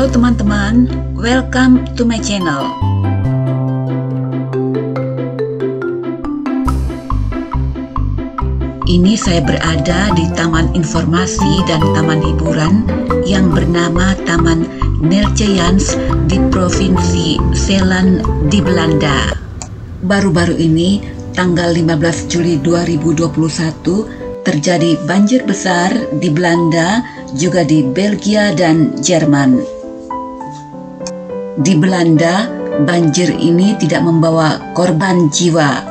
Halo teman-teman, welcome to my channel. Ini saya berada di Taman Informasi dan Taman Hiburan yang bernama Taman Nertjeyens di Provinsi Zeeland di Belanda. Baru-baru ini, tanggal 15 Juli 2021, terjadi banjir besar di Belanda, juga di Belgia dan Jerman. Di Belanda, banjir ini tidak membawa korban jiwa,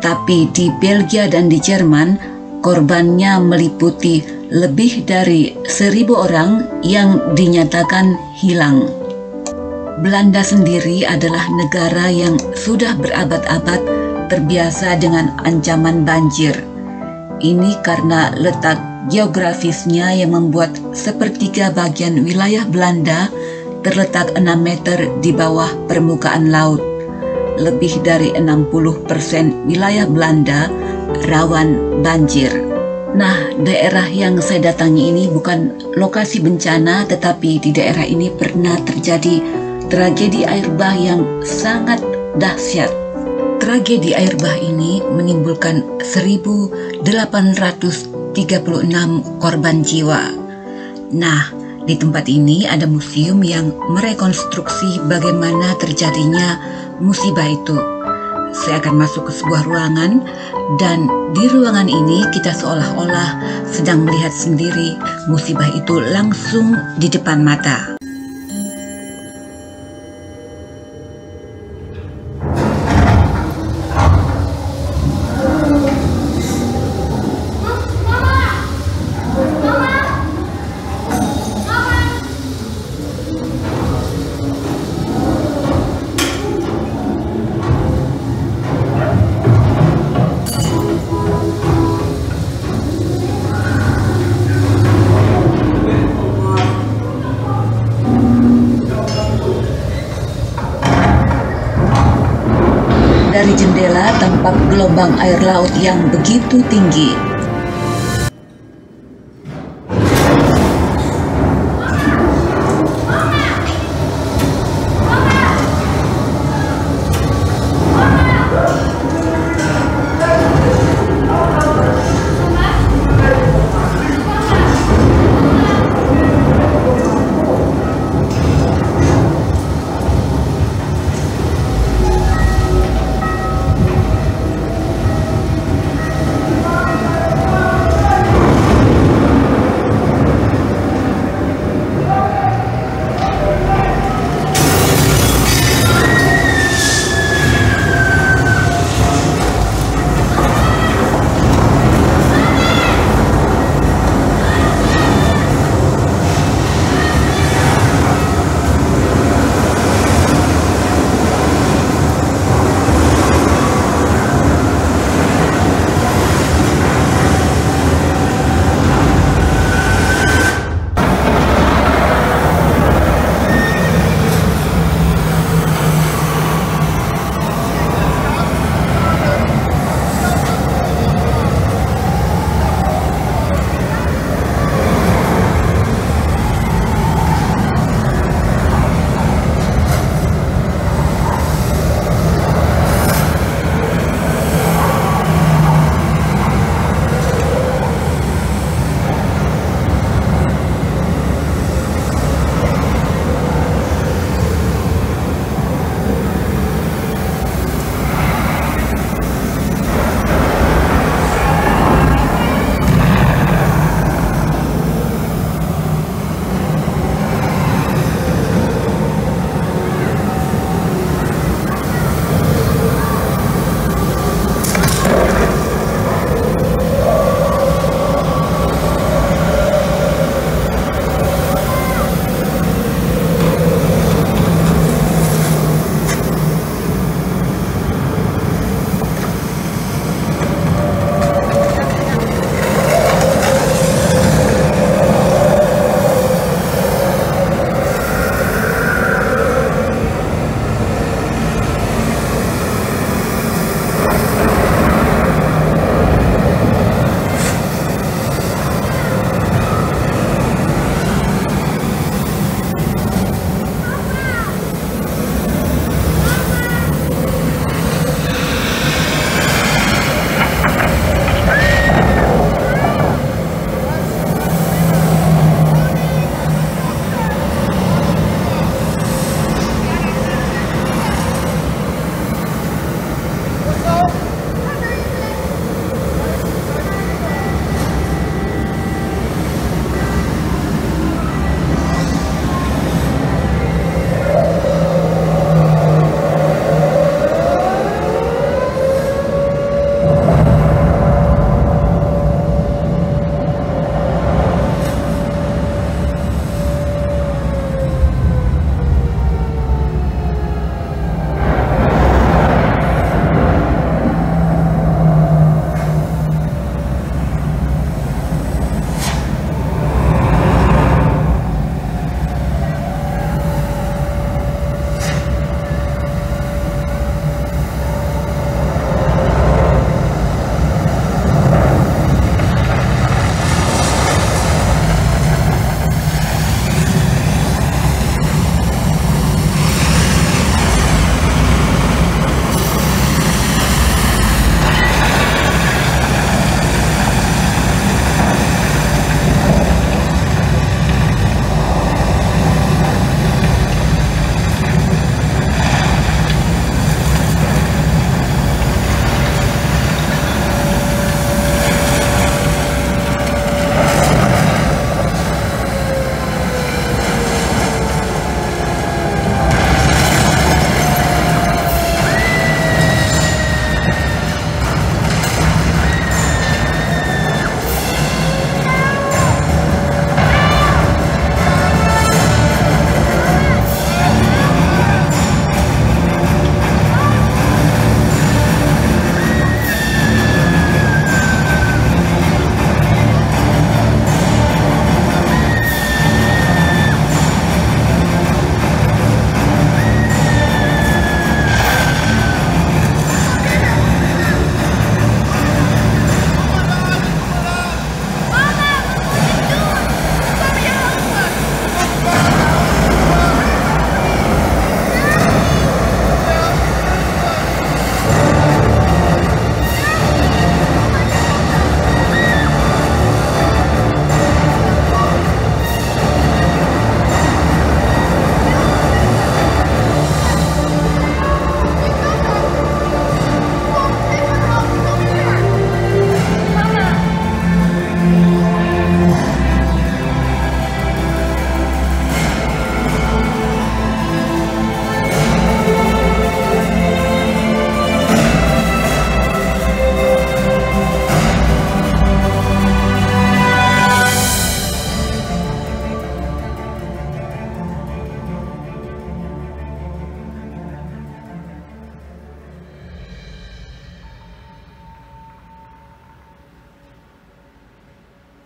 tapi di Belgia dan di Jerman, korbannya meliputi lebih dari 1.000 orang yang dinyatakan hilang. Belanda sendiri adalah negara yang sudah berabad-abad terbiasa dengan ancaman banjir. Ini karena letak geografisnya yang membuat sepertiga bagian wilayah Belanda terletak 6 meter di bawah permukaan laut. Lebih dari 60% wilayah Belanda rawan banjir. Nah, daerah yang saya datangi ini bukan lokasi bencana, tetapi di daerah ini pernah terjadi tragedi air bah yang sangat dahsyat. Tragedi air bah ini menimbulkan 1.836 korban jiwa. Nah, di tempat ini ada museum yang merekonstruksi bagaimana terjadinya musibah itu. Saya akan masuk ke sebuah ruangan, dan di ruangan ini kita seolah-olah sedang melihat sendiri musibah itu langsung di depan mata. Dari jendela tampak gelombang air laut yang begitu tinggi.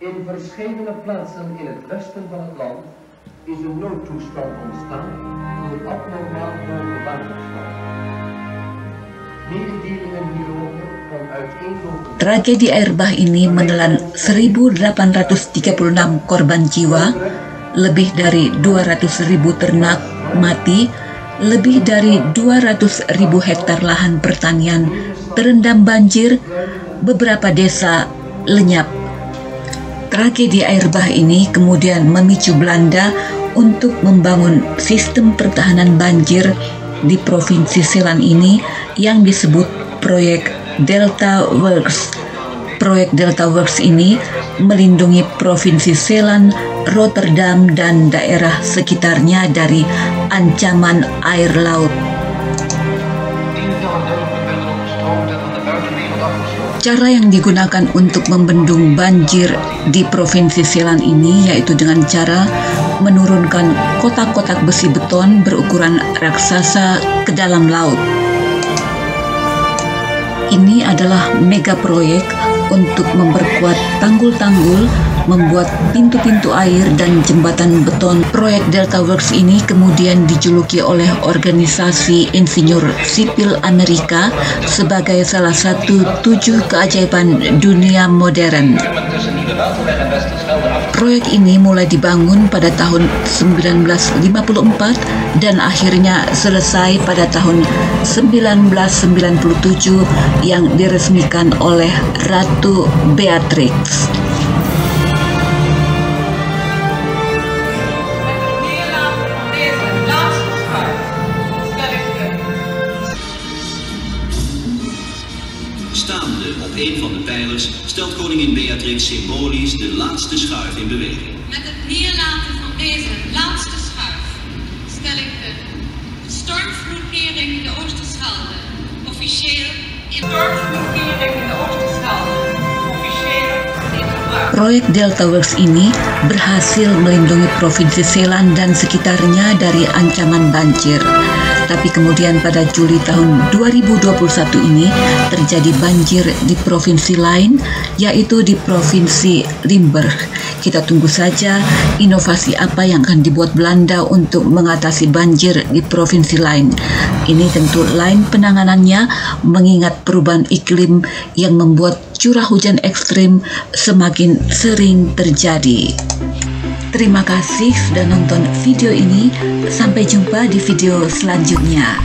In verschillende plaatsen in het westen van het land is een noodtoestand ontstaan door abnormaal hoge waterstand. Mededelingen hierover van uiteenlopende... Tragedi air bah ini menelan 1.836 korban jiwa, lebih dari 200.000 ternak mati, lebih dari 200.000 hektar lahan pertanian terendam banjir, beberapa desa lenyap. Tragedi air bah ini kemudian memicu Belanda untuk membangun sistem pertahanan banjir di Provinsi Zeeland ini yang disebut Proyek Delta Works. Proyek Delta Works ini melindungi Provinsi Zeeland, Rotterdam, dan daerah sekitarnya dari ancaman air laut. Cara yang digunakan untuk membendung banjir di Provinsi Zeeland ini yaitu dengan cara menurunkan kotak-kotak besi beton berukuran raksasa ke dalam laut. Ini adalah mega proyek untuk memperkuat tanggul-tanggul, membuat pintu-pintu air dan jembatan beton. Proyek Delta Works ini kemudian dijuluki oleh organisasi insinyur sipil Amerika sebagai salah satu 7 keajaiban dunia modern. Proyek ini mulai dibangun pada tahun 1954 dan akhirnya selesai pada tahun 1997 yang diresmikan oleh Ratu Beatrix. Staande op een van de pijlers stelt koningin Beatrix symbolisch de laatste schuif in beweging. Met het neerlaten van deze laatste schuif stel ik de stormvloedkering in de Oosterschelde officieel in Proyek Delta Works ini berhasil melindungi Provinsi Zeeland dan sekitarnya dari ancaman banjir. Tapi kemudian pada Juli tahun 2021 ini terjadi banjir di provinsi lain, yaitu di Provinsi Limburg. Kita tunggu saja inovasi apa yang akan dibuat Belanda untuk mengatasi banjir di provinsi lain. Ini tentu lain penanganannya mengingat perubahan iklim yang membuat curah hujan ekstrim semakin sering terjadi. Terima kasih sudah nonton video ini. Sampai jumpa di video selanjutnya.